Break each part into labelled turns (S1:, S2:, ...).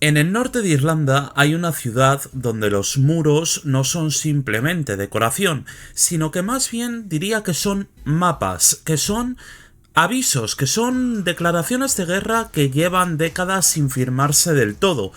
S1: En el norte de Irlanda hay una ciudad donde los muros no son simplemente decoración, sino que más bien diría que son mapas, que son avisos, que son declaraciones de guerra que llevan décadas sin firmarse del todo.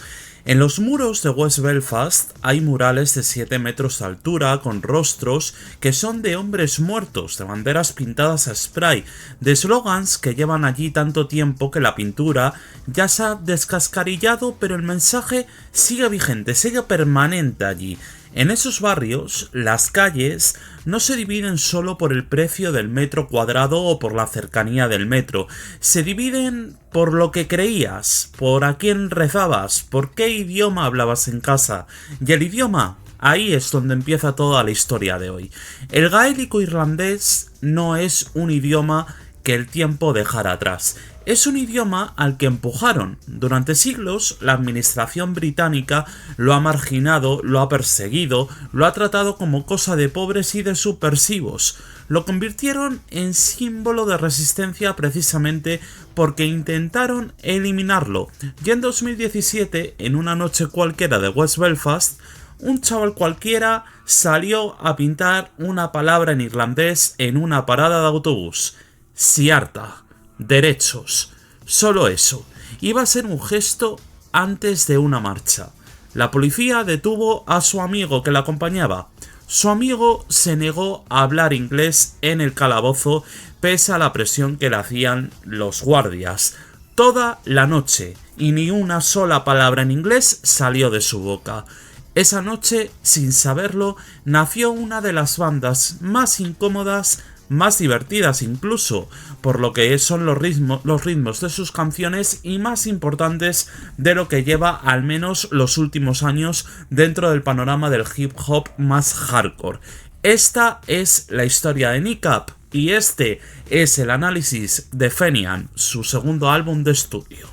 S1: En los muros de West Belfast hay murales de 7 metros de altura con rostros que son de hombres muertos, de banderas pintadas a spray, de slogans que llevan allí tanto tiempo que la pintura ya se ha descascarillado, pero el mensaje sigue vigente, sigue permanente allí. En esos barrios, las calles no se dividen solo por el precio del metro cuadrado o por la cercanía del metro, se dividen por lo que creías, por a quién rezabas, por qué idioma hablabas en casa. Y el idioma, ahí es donde empieza toda la historia de hoy. El gaélico irlandés no es un idioma que el tiempo dejara atrás. Es un idioma al que empujaron. Durante siglos, la administración británica lo ha marginado, lo ha perseguido, lo ha tratado como cosa de pobres y de subversivos. Lo convirtieron en símbolo de resistencia precisamente porque intentaron eliminarlo. Y en 2017, en una noche cualquiera de West Belfast, un chaval cualquiera salió a pintar una palabra en irlandés en una parada de autobús. Siarta. Derechos. Solo eso. Iba a ser un gesto antes de una marcha. La policía detuvo a su amigo que la acompañaba. Su amigo se negó a hablar inglés en el calabozo pese a la presión que le hacían los guardias. Toda la noche, y ni una sola palabra en inglés salió de su boca. Esa noche, sin saberlo, nació una de las bandas más incómodas, más divertidas incluso, por lo que son los ritmos de sus canciones y más importantes de lo que lleva al menos los últimos años dentro del panorama del hip hop más hardcore. Esta es la historia de Nick y este es el análisis de Fenian, su segundo álbum de estudio.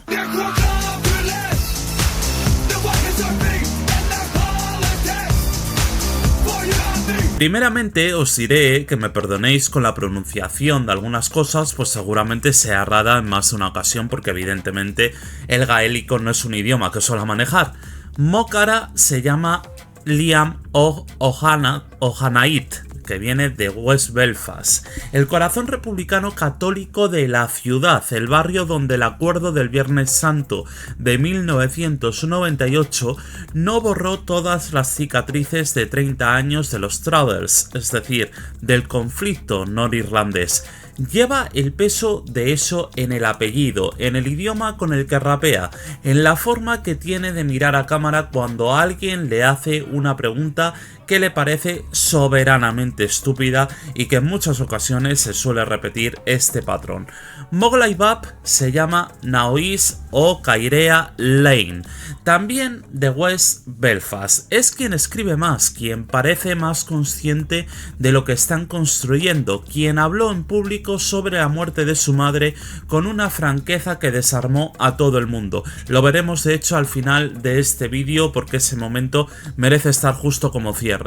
S1: Primeramente os diré que me perdonéis con la pronunciación de algunas cosas, pues seguramente sea rara en más de una ocasión porque evidentemente el gaélico no es un idioma que suelo manejar. Mócara se llama Liam O'Hanait, que viene de West Belfast, el corazón republicano católico de la ciudad, el barrio donde el acuerdo del Viernes Santo de 1998 no borró todas las cicatrices de 30 años de los Troubles, es decir, del conflicto norirlandés. Lleva el peso de eso en el apellido, en el idioma con el que rapea, en la forma que tiene de mirar a cámara cuando alguien le hace una pregunta que le parece soberanamente estúpida y que en muchas ocasiones se suele repetir este patrón. Moghlai Bab se llama Naois o Kairea Lane, también de West Belfast. Es quien escribe más, quien parece más consciente de lo que están construyendo, quien habló en público sobre la muerte de su madre con una franqueza que desarmó a todo el mundo. Lo veremos de hecho al final de este vídeo porque ese momento merece estar justo como cierre.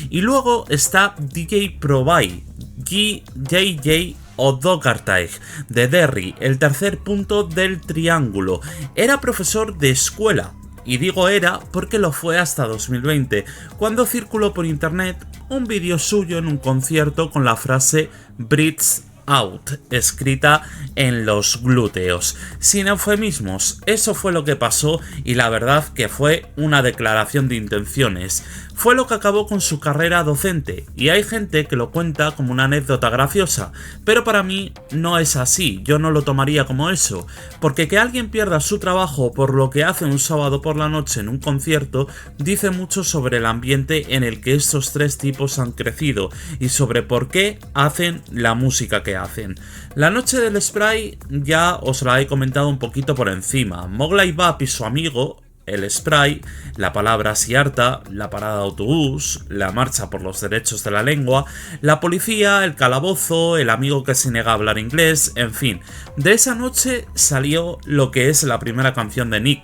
S1: Y luego está DJ Provide, JJ O'Doherty, de Derry, el tercer punto del triángulo. Era profesor de escuela, y digo era porque lo fue hasta 2020, cuando circuló por internet un vídeo suyo en un concierto con la frase Brits Out, escrita en los glúteos. Sin eufemismos, eso fue lo que pasó y la verdad que fue una declaración de intenciones. Fue lo que acabó con su carrera docente, y hay gente que lo cuenta como una anécdota graciosa, pero para mí no es así, yo no lo tomaría como eso, porque que alguien pierda su trabajo por lo que hace un sábado por la noche en un concierto dice mucho sobre el ambiente en el que estos tres tipos han crecido y sobre por qué hacen la música que hacen. La noche del spray ya os la he comentado un poquito por encima. Moghlai Bab y su amigo, el spray, la palabra siarta, la parada de autobús, la marcha por los derechos de la lengua, la policía, el calabozo, el amigo que se niega a hablar inglés, en fin. De esa noche salió lo que es la primera canción de Nick.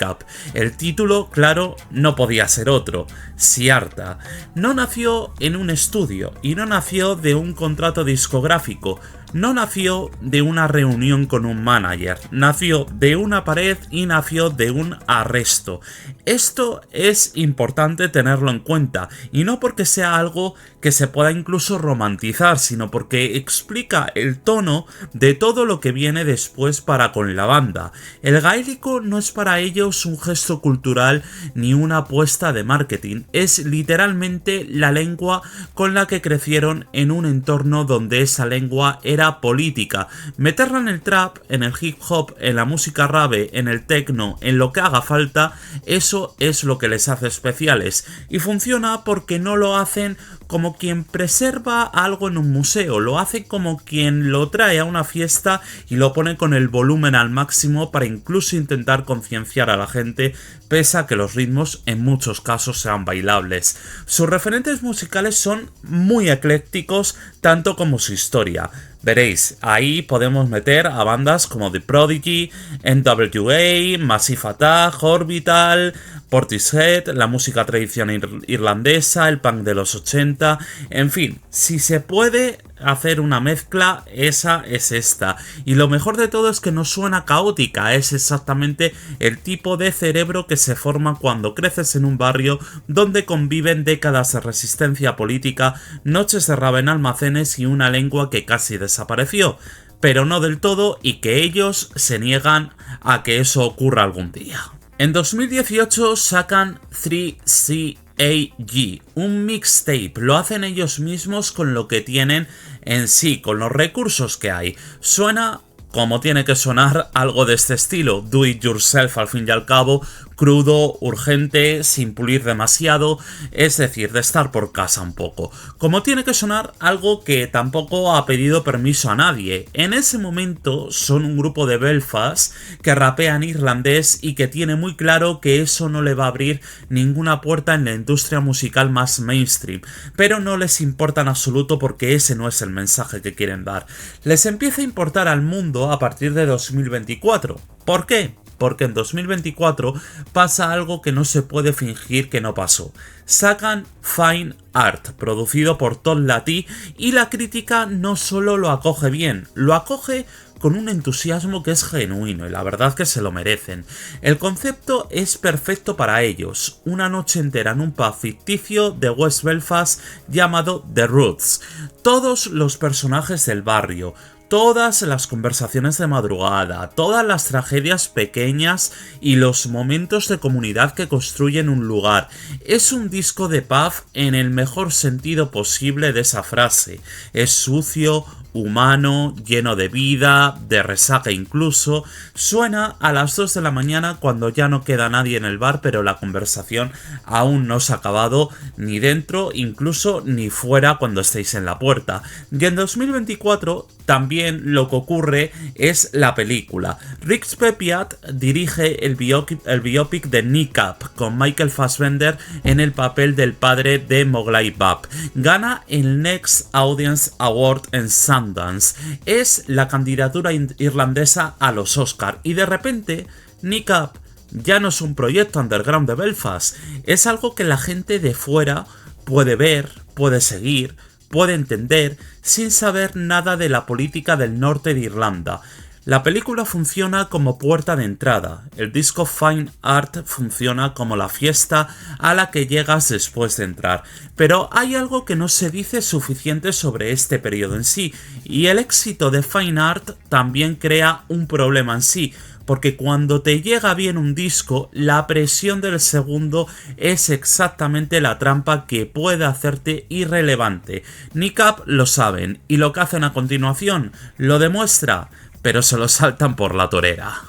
S1: El título, claro, no podía ser otro, Siarta. No nació en un estudio y no nació de un contrato discográfico. no nació de una reunión con un manager, nació de una pared y nació de un arresto. Esto es importante tenerlo en cuenta, y no porque sea algo que se pueda incluso romantizar, sino porque explica el tono de todo lo que viene después para con la banda. El gaélico no es para ellos un gesto cultural ni una apuesta de marketing, es literalmente la lengua con la que crecieron en un entorno donde esa lengua era política. Meterla en el trap, en el hip hop, en la música rave, en el techno, en lo que haga falta, eso es lo que les hace especiales, y funciona porque no lo hacen como quien preserva algo en un museo, lo hace como quien lo trae a una fiesta y lo pone con el volumen al máximo para incluso intentar concienciar a la gente, pese a que los ritmos en muchos casos sean bailables. Sus referentes musicales son muy eclécticos, tanto como su historia. Veréis, ahí podemos meter a bandas como The Prodigy, NWA, Massive Attack, Orbital, Portishead, la música tradicional irlandesa, el punk de los 80, en fin, si se puede hacer una mezcla, esa es esta. Y lo mejor de todo es que no suena caótica, es exactamente el tipo de cerebro que se forma cuando creces en un barrio donde conviven décadas de resistencia política, noches de rave en almacenes y una lengua que casi desapareció, pero no del todo, y que ellos se niegan a que eso ocurra algún día. En 2018 sacan 3CAG, un mixtape, lo hacen ellos mismos con lo que tienen en sí, con los recursos que hay. Suena como tiene que sonar algo de este estilo, do it yourself al fin y al cabo, crudo, urgente, sin pulir demasiado, es decir, de estar por casa un poco. Como tiene que sonar algo que tampoco ha pedido permiso a nadie. En ese momento son un grupo de Belfast que rapean irlandés y que tiene muy claro que eso no le va a abrir ninguna puerta en la industria musical más mainstream, pero no les importa en absoluto porque ese no es el mensaje que quieren dar. Les empieza a importar al mundo a partir de 2024. ¿Por qué? Porque en 2024 pasa algo que no se puede fingir que no pasó. Sacan Fine Art, producido por Tom Latty, y la crítica no solo lo acoge bien, lo acoge con un entusiasmo que es genuino, y la verdad que se lo merecen. El concepto es perfecto para ellos, una noche entera en un pub ficticio de West Belfast llamado The Roots. Todos los personajes del barrio, todas las conversaciones de madrugada, todas las tragedias pequeñas y los momentos de comunidad que construyen un lugar. Es un disco de pub en el mejor sentido posible de esa frase. Es sucio, humano, lleno de vida, de resaca incluso. Suena a las 2 de la mañana cuando ya no queda nadie en el bar, pero la conversación aún no se ha acabado, ni dentro, incluso ni fuera cuando estéis en la puerta. Y en 2024 también lo que ocurre es la película. Rick Pepiat dirige el biopic de Nick Up, con Michael Fassbender en el papel del padre de Mowgli Bab. Gana el Next Audience Award en Sundance. Es la candidatura irlandesa a los Oscar, y de repente Nick Up ya no es un proyecto underground de Belfast, es algo que la gente de fuera puede ver, puede seguir, puede entender sin saber nada de la política del norte de Irlanda. La película funciona como puerta de entrada, el disco Fine Art funciona como la fiesta a la que llegas después de entrar, pero hay algo que no se dice suficiente sobre este periodo en sí, y el éxito de Fine Art también crea un problema en sí, porque cuando te llega bien un disco, la presión del segundo es exactamente la trampa que puede hacerte irrelevante. Nick Up lo saben, y lo que hacen a continuación lo demuestra, pero se lo saltan por la torera.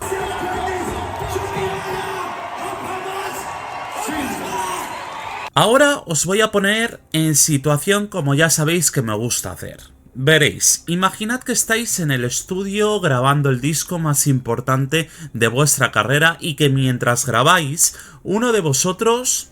S1: Ahora os voy a poner en situación como ya sabéis que me gusta hacer. Veréis, imaginad que estáis en el estudio grabando el disco más importante de vuestra carrera y que mientras grabáis, uno de vosotros,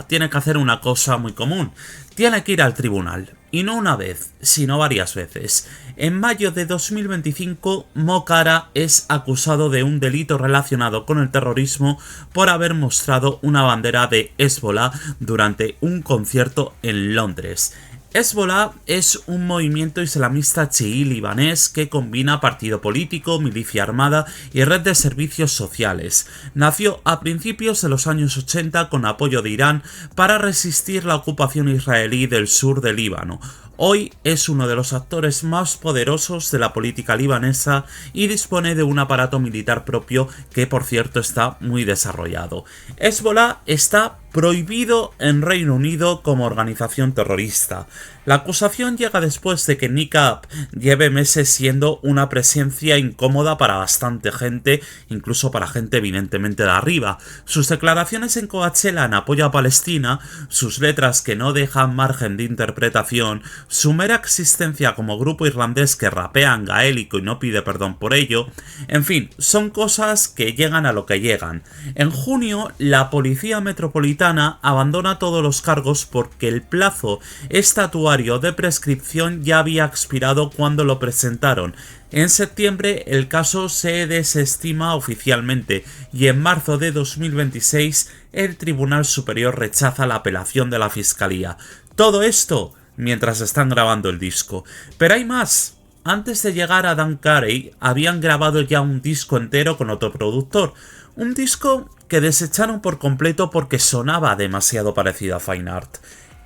S1: tiene que hacer una cosa muy común. Tiene que ir al tribunal. Y no una vez, sino varias veces. En mayo de 2025, Mo Cara es acusado de un delito relacionado con el terrorismo por haber mostrado una bandera de Hezbollah durante un concierto en Londres. Hezbollah es un movimiento islamista chií libanés que combina partido político, milicia armada y red de servicios sociales. Nació a principios de los años 80 con apoyo de Irán para resistir la ocupación israelí del sur del Líbano. Hoy es uno de los actores más poderosos de la política libanesa y dispone de un aparato militar propio que, por cierto, está muy desarrollado. Hezbollah está prohibido en Reino Unido como organización terrorista. La acusación llega después de que Niqab lleve meses siendo una presencia incómoda para bastante gente, incluso para gente evidentemente de arriba. Sus declaraciones en Coachella en apoyo a Palestina, sus letras que no dejan margen de interpretación, su mera existencia como grupo irlandés que rapea en gaélico y no pide perdón por ello, en fin, son cosas que llegan a lo que llegan. En junio, la Policía Metropolitana abandona todos los cargos porque el plazo estatuario de prescripción ya había expirado cuando lo presentaron. En septiembre el caso se desestima oficialmente y en marzo de 2026 el Tribunal Superior rechaza la apelación de la Fiscalía. Todo esto mientras están grabando el disco. Pero hay más. Antes de llegar a Dan Carey habían grabado ya un disco entero con otro productor. Un disco que desecharon por completo porque sonaba demasiado parecido a Fine Art.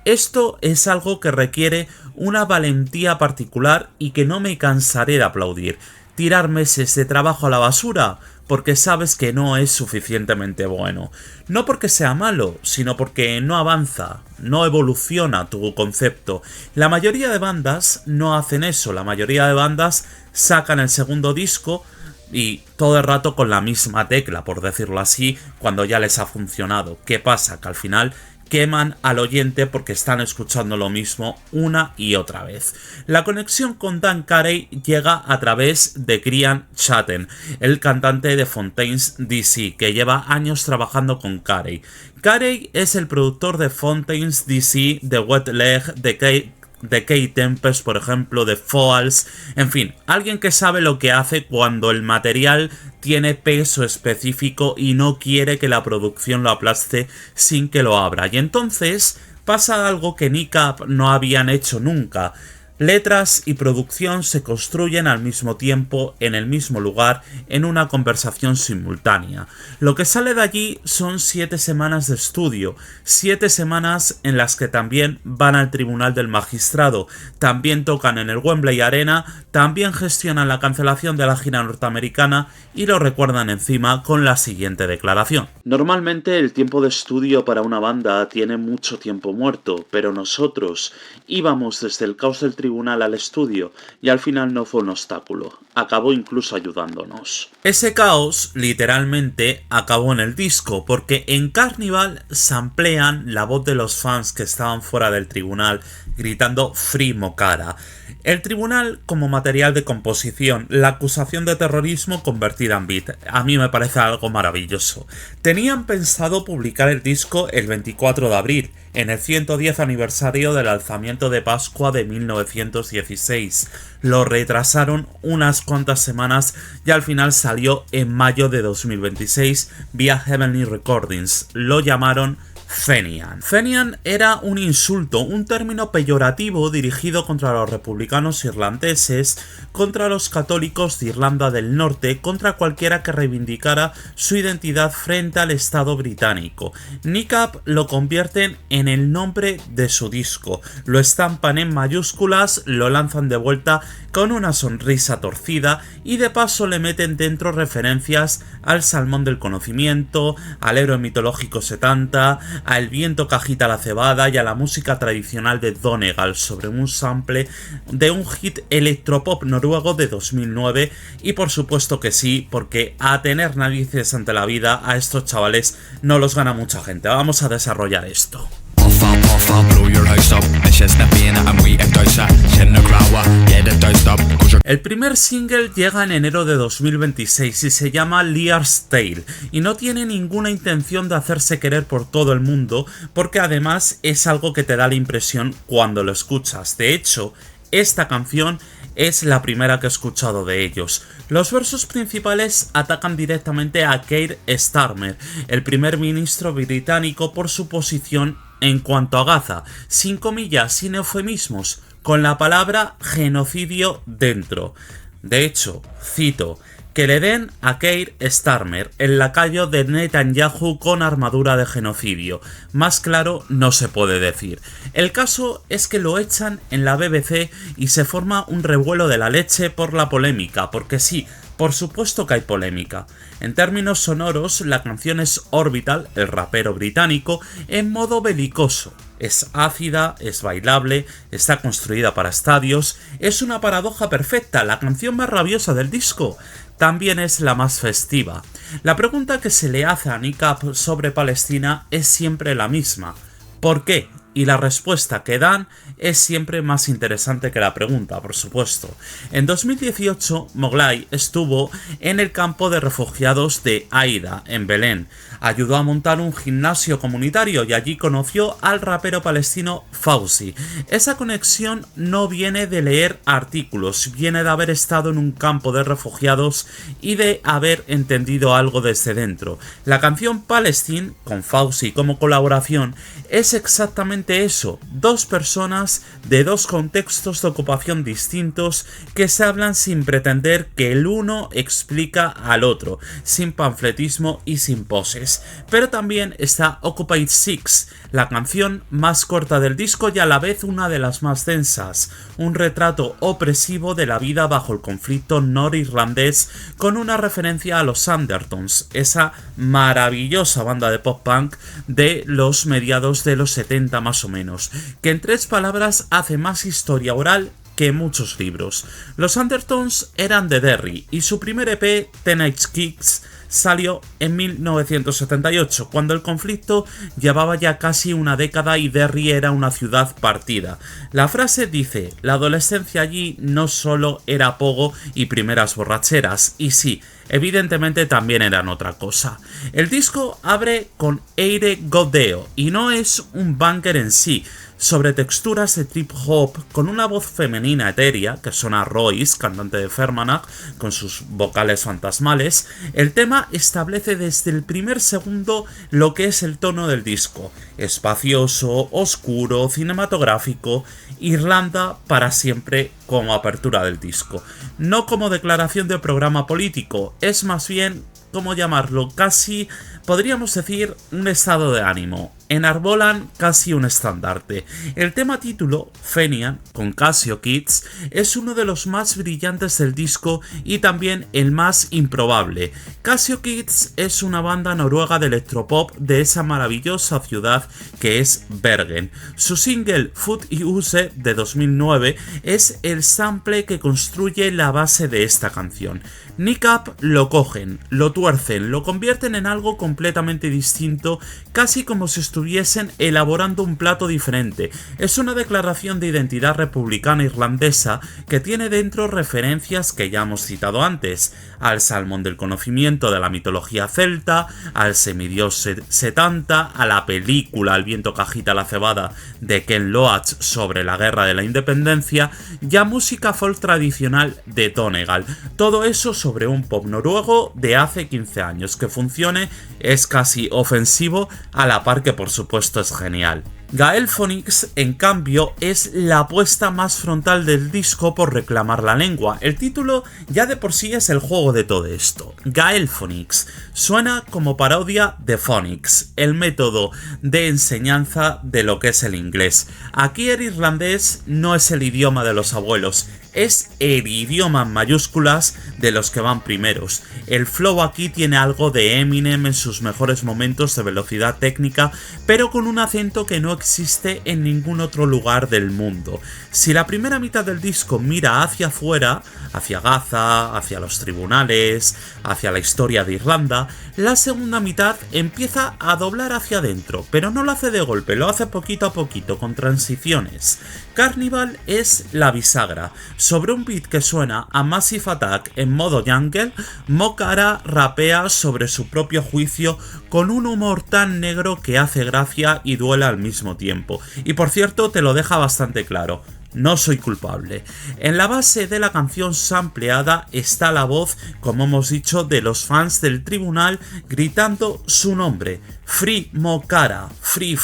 S1: Esto es algo que requiere una valentía particular y que no me cansaré de aplaudir. Tirar meses de trabajo a la basura porque sabes que no es suficientemente bueno. No porque sea malo, sino porque no avanza, no evoluciona tu concepto. La mayoría de bandas no hacen eso, la mayoría de bandas sacan el segundo disco y todo el rato con la misma tecla, por decirlo así, cuando ya les ha funcionado. ¿Qué pasa? Que al final queman al oyente porque están escuchando lo mismo una y otra vez. La conexión con Dan Carey llega a través de Ciaran Chatton, el cantante de Fontaines DC, que lleva años trabajando con Carey. Carey es el productor de Fontaines DC, de Wet Leg, de Kate Tempest, por ejemplo, de Foals, en fin, alguien que sabe lo que hace cuando el material tiene peso específico y no quiere que la producción lo aplaste sin que lo abra. Y entonces pasa algo que Niqab no habían hecho nunca. Letras y producción se construyen al mismo tiempo, en el mismo lugar, en una conversación simultánea. Lo que sale de allí son 7 semanas de estudio, 7 semanas en las que también van al Tribunal del Magistrado, también tocan en el Wembley Arena, también gestionan la cancelación de la gira norteamericana y lo recuerdan encima con la siguiente declaración. Normalmente el tiempo de estudio para una banda tiene mucho tiempo muerto, pero nosotros íbamos desde el caos del tribunal al estudio y al final no fue un obstáculo, acabó incluso ayudándonos. Ese caos literalmente acabó en el disco porque en Carnival samplean la voz de los fans que estaban fuera del tribunal gritando Free Mocara. El tribunal como material de composición, la acusación de terrorismo convertida en beat. A mí me parece algo maravilloso. Tenían pensado publicar el disco el 24 de abril, en el 110 aniversario del alzamiento de Pascua de 1916. Lo retrasaron unas cuantas semanas y al final salió en mayo de 2026 vía Heavenly Recordings. Lo llamaron Fenian. Fenian era un insulto, un término peyorativo dirigido contra los republicanos irlandeses, contra los católicos de Irlanda del Norte, contra cualquiera que reivindicara su identidad frente al Estado británico. Niqab lo convierten en el nombre de su disco, lo estampan en mayúsculas, lo lanzan de vuelta con una sonrisa torcida y de paso le meten dentro referencias al salmón del conocimiento, al héroe mitológico Setanta, a El viento que agita la cebada y a la música tradicional de Donegal sobre un sample de un hit electropop noruego de 2009 y por supuesto que sí, porque a tener narices ante la vida a estos chavales no los gana mucha gente. Vamos a desarrollar esto. El primer single llega en enero de 2026 y se llama Lear's Tale y no tiene ninguna intención de hacerse querer por todo el mundo porque además es algo que te da la impresión cuando lo escuchas. De hecho, esta canción es la primera que he escuchado de ellos. Los versos principales atacan directamente a Keir Starmer, el primer ministro británico, por su posición en cuanto a Gaza, sin comillas, sin eufemismos, con la palabra genocidio dentro. De hecho, cito, que le den a Keir Starmer, el lacayo de Netanyahu con armadura de genocidio. Más claro no se puede decir. El caso es que lo echan en la BBC y se forma un revuelo de la leche por la polémica, porque sí, por supuesto que hay polémica. En términos sonoros, la canción es Orbital, el rapero británico, en modo belicoso. Es ácida, es bailable, está construida para estadios, es una paradoja perfecta, la canción más rabiosa del disco. También es la más festiva. La pregunta que se le hace a Nick Up sobre Palestina es siempre la misma. ¿Por qué? Y la respuesta que dan es siempre más interesante que la pregunta, por supuesto. En 2018, Mowgli estuvo en el campo de refugiados de Aida, en Belén. Ayudó a montar un gimnasio comunitario y allí conoció al rapero palestino Fauzi. Esa conexión no viene de leer artículos, viene de haber estado en un campo de refugiados y de haber entendido algo desde dentro. La canción Palestine, con Fauzi como colaboración, es exactamente eso, dos personas de dos contextos de ocupación distintos que se hablan sin pretender que el uno explica al otro, sin panfletismo y sin poses. Pero también está Occupied Six, la canción más corta del disco y a la vez una de las más densas, un retrato opresivo de la vida bajo el conflicto norirlandés con una referencia a los Undertones, esa maravillosa banda de pop-punk de los mediados de los 70 más o menos, que en 3 palabras hace más historia oral que muchos libros. Los Undertones eran de Derry y su primer EP, Teenage Kicks, salió en 1978, cuando el conflicto llevaba ya casi una década y Derry era una ciudad partida. La frase dice, la adolescencia allí no solo era pogo y primeras borracheras, y sí, evidentemente también eran otra cosa. El disco abre con Eire Godeo y no es un banger en sí, sobre texturas de trip hop con una voz femenina etérea que suena a Royce, cantante de Fermanagh, con sus vocales fantasmales. El tema establece desde el primer segundo lo que es el tono del disco: espacioso, oscuro, cinematográfico. Irlanda para siempre como apertura del disco, no como declaración de programa político, es más bien, ¿cómo llamarlo? Casi podríamos decir un estado de ánimo. Enarbolan casi un estandarte. El tema título, Fenian, con Casio Kids, es uno de los más brillantes del disco y también el más improbable. Casio Kids es una banda noruega de electropop de esa maravillosa ciudad que es Bergen. Su single Food y Use de 2009 es el sample que construye la base de esta canción. Nick Up lo cogen, lo tuercen, lo convierten en algo completamente distinto, casi como si estuviesen elaborando un plato diferente. Es una declaración de identidad republicana irlandesa que tiene dentro referencias que ya hemos citado antes, al salmón del conocimiento de la mitología celta, al semidios Setanta, a la película El viento que agita la cebada de Ken Loach sobre la guerra de la independencia, y a música folk tradicional de Donegal. Todo eso sobre un pop noruego de hace 15 años. Que funcione es casi ofensivo, a la par que por supuesto es genial. Gaelphonics, en cambio, es la apuesta más frontal del disco por reclamar la lengua. El título ya de por sí es el juego de todo esto. Gaelphonics suena como parodia de Phonics, el método de enseñanza de lo que es el inglés. Aquí el irlandés no es el idioma de los abuelos, es el idioma en mayúsculas de los que van primeros. El flow aquí tiene algo de Eminem en sus mejores momentos de velocidad técnica, pero con un acento que no existe en ningún otro lugar del mundo. Si la primera mitad del disco mira hacia afuera, hacia Gaza, hacia los tribunales, hacia la historia de Irlanda, la segunda mitad empieza a doblar hacia adentro, pero no lo hace de golpe, lo hace poquito a poquito, con transiciones. Carnival es la bisagra. Sobre un beat que suena a Massive Attack en modo jungle, Mo Cara rapea sobre su propio juicio con un humor tan negro que hace gracia y duele al mismo tiempo. Y por cierto, te lo deja bastante claro: no soy culpable. En la base de la canción sampleada está la voz, como hemos dicho, de los fans del tribunal gritando su nombre: Free Mokara, Free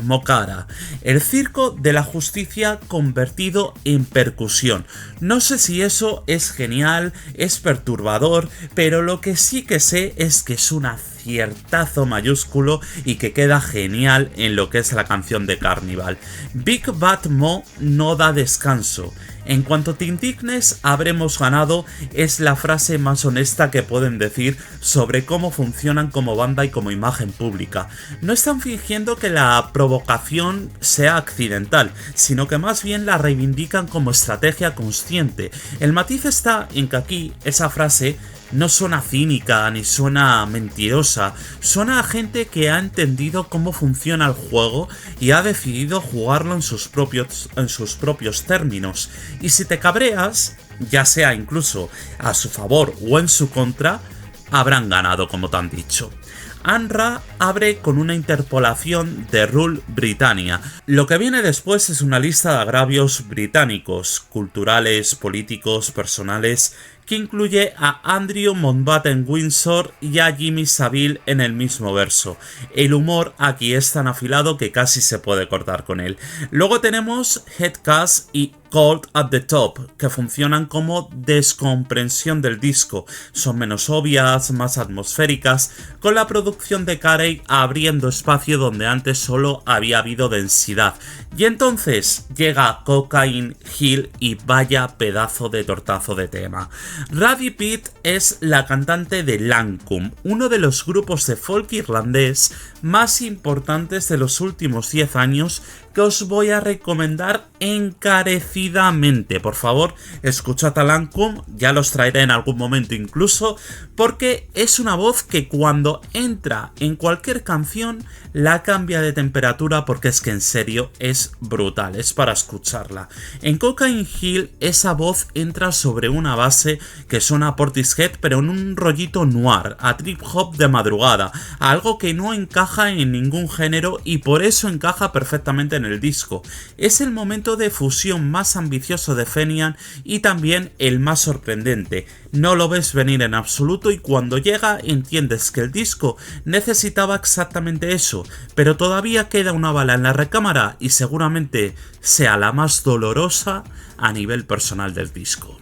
S1: Mokara, el circo de la justicia convertido en percusión. No sé si eso es genial, es perturbador, pero lo que sí que sé es que es un aciertazo mayúsculo y que queda genial en lo que es la canción de Carnival. Big Bad Mo no da descanso. En cuanto te indignes, habremos ganado es la frase más honesta que pueden decir sobre cómo funcionan como banda y como imagen pública. No están fingiendo que la provocación sea accidental, sino que más bien la reivindican como estrategia consciente. El matiz está en que aquí esa frase no suena cínica ni suena mentirosa, suena a gente que ha entendido cómo funciona el juego y ha decidido jugarlo en sus propios términos. Y si te cabreas, ya sea incluso a su favor o en su contra, habrán ganado, como te han dicho. Anra abre con una interpolación de Rule Britannia. Lo que viene después es una lista de agravios británicos, culturales, políticos, personales, que incluye a Andrew Mountbatten Windsor y a Jimmy Savile en el mismo verso. El humor aquí es tan afilado que casi se puede cortar con él. Luego tenemos Headcast y Cold at the Top, que funcionan como descomprensión del disco. Son menos obvias, más atmosféricas, con la producción de Carey abriendo espacio donde antes solo había habido densidad. Y entonces llega Cocaine Hill y vaya pedazo de tortazo de tema. Radhi Pitt es la cantante de Lancome, uno de los grupos de folk irlandés más importantes de los últimos 10 años, que os voy a recomendar encarecidamente. Por favor, escuchad a Lancome, ya los traeré en algún momento incluso, porque es una voz que cuando entra en cualquier canción la cambia de temperatura, porque es que en serio es brutal, es para escucharla. En Cocaine Hill esa voz entra sobre una base que suena a Portishead, pero en un rollito noir, a trip hop de madrugada, a algo que no encaja en ningún género y por eso encaja perfectamente en el disco. Es el momento de fusión más ambicioso de Fenian y también el más sorprendente. No lo ves venir en absoluto y cuando llega entiendes que el disco necesitaba exactamente eso, pero todavía queda una bala en la recámara y seguramente sea la más dolorosa a nivel personal del disco.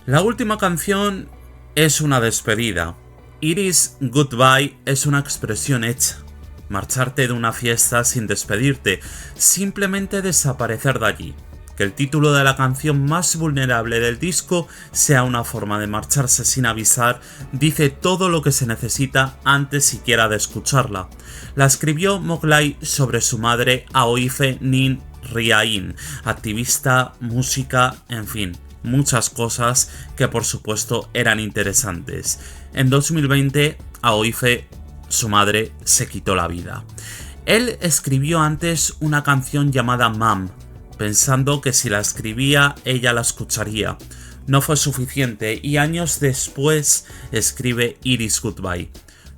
S1: La última canción es una despedida. Iris Goodbye es una expresión hecha. Marcharte de una fiesta sin despedirte, simplemente desaparecer de allí. Que el título de la canción más vulnerable del disco sea una forma de marcharse sin avisar, dice todo lo que se necesita antes siquiera de escucharla. La escribió Mowgli sobre su madre Aoife Nin Riain, activista, música, en fin, muchas cosas que por supuesto eran interesantes. En 2020, Aoife, su madre, se quitó la vida. Él escribió antes una canción llamada Mam, pensando que si la escribía ella la escucharía. No fue suficiente y años después escribe Iris Goodbye.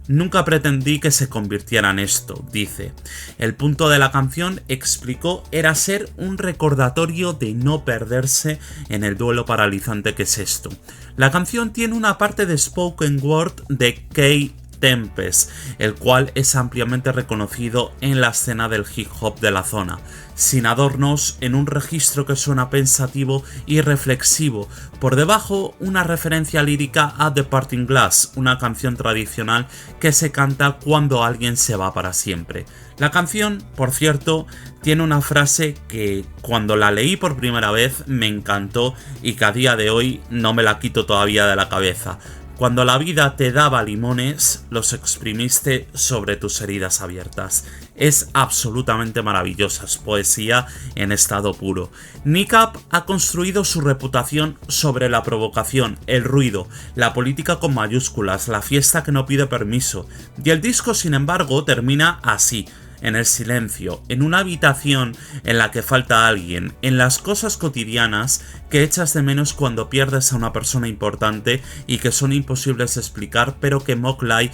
S1: Nunca pretendí que se convirtiera en esto, dice. El punto de la canción, explicó, era ser un recordatorio de no perderse en el duelo paralizante que es esto. La canción tiene una parte de spoken word de Kay Tempest, el cual es ampliamente reconocido en la escena del hip hop de la zona, sin adornos, en un registro que suena pensativo y reflexivo. Por debajo, una referencia lírica a The Parting Glass, una canción tradicional que se canta cuando alguien se va para siempre. La canción, por cierto, tiene una frase que cuando la leí por primera vez me encantó y que a día de hoy no me la quito todavía de la cabeza. Cuando la vida te daba limones, los exprimiste sobre tus heridas abiertas. Es absolutamente maravillosa, es poesía en estado puro. Nick Up ha construido su reputación sobre la provocación, el ruido, la política con mayúsculas, la fiesta que no pide permiso. Y el disco, sin embargo, termina así. En el silencio, en una habitación en la que falta alguien, en las cosas cotidianas que echas de menos cuando pierdes a una persona importante y que son imposibles de explicar, pero que Mowgli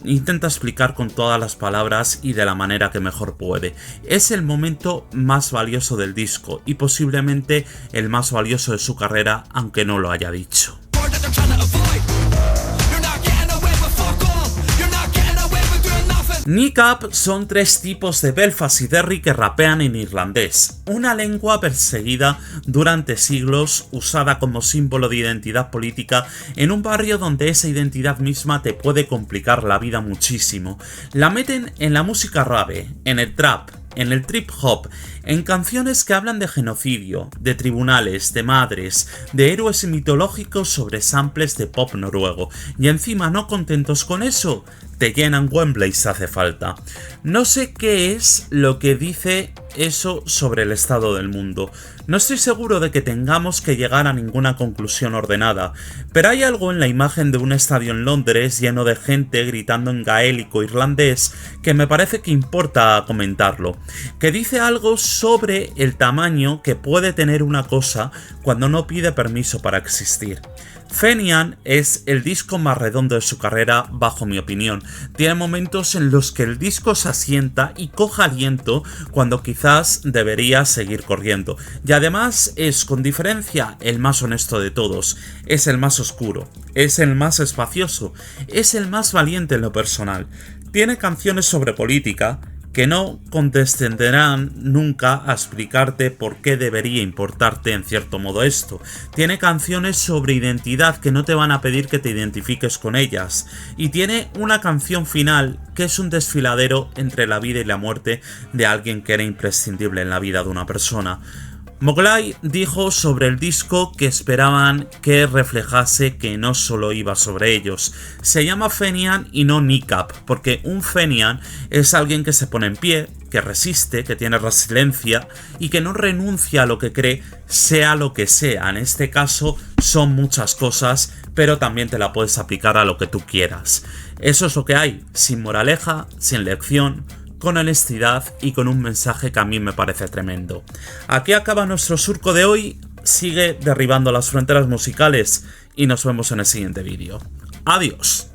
S1: intenta explicar con todas las palabras y de la manera que mejor puede. Es el momento más valioso del disco y posiblemente el más valioso de su carrera, aunque no lo haya dicho. Niqab son tres tipos de Belfast y Derry que rapean en irlandés, una lengua perseguida durante siglos, usada como símbolo de identidad política en un barrio donde esa identidad misma te puede complicar la vida muchísimo. La meten en la música rave, en el trap, en el trip hop, en canciones que hablan de genocidio, de tribunales, de madres, de héroes mitológicos sobre samples de pop noruego, y encima, no contentos con eso, te llenan Wembley si hace falta. No sé qué es lo que dice eso sobre el estado del mundo. No estoy seguro de que tengamos que llegar a ninguna conclusión ordenada, pero hay algo en la imagen de un estadio en Londres lleno de gente gritando en gaélico irlandés que me parece que importa comentarlo, que dice algo sobre el tamaño que puede tener una cosa cuando no pide permiso para existir. Fenian es el disco más redondo de su carrera, bajo mi opinión. Tiene momentos en los que el disco se asienta y coja aliento cuando quizás debería seguir corriendo. Y además es, con diferencia, el más honesto de todos. Es el más oscuro, es el más espacioso, es el más valiente en lo personal. Tiene canciones sobre política que no condescenderán nunca a explicarte por qué debería importarte en cierto modo esto. Tiene canciones sobre identidad que no te van a pedir que te identifiques con ellas. Y tiene una canción final que es un desfiladero entre la vida y la muerte de alguien que era imprescindible en la vida de una persona. Mowgli dijo sobre el disco que esperaban que reflejase que no solo iba sobre ellos. Se llama Fenian y no Niqab, porque un Fenian es alguien que se pone en pie, que resiste, que tiene resiliencia y que no renuncia a lo que cree, sea lo que sea. En este caso son muchas cosas, pero también te la puedes aplicar a lo que tú quieras. Eso es lo que hay, sin moraleja, sin lección, con honestidad y con un mensaje que a mí me parece tremendo. Aquí acaba nuestro surco de hoy, sigue derribando las fronteras musicales y nos vemos en el siguiente vídeo. ¡Adiós!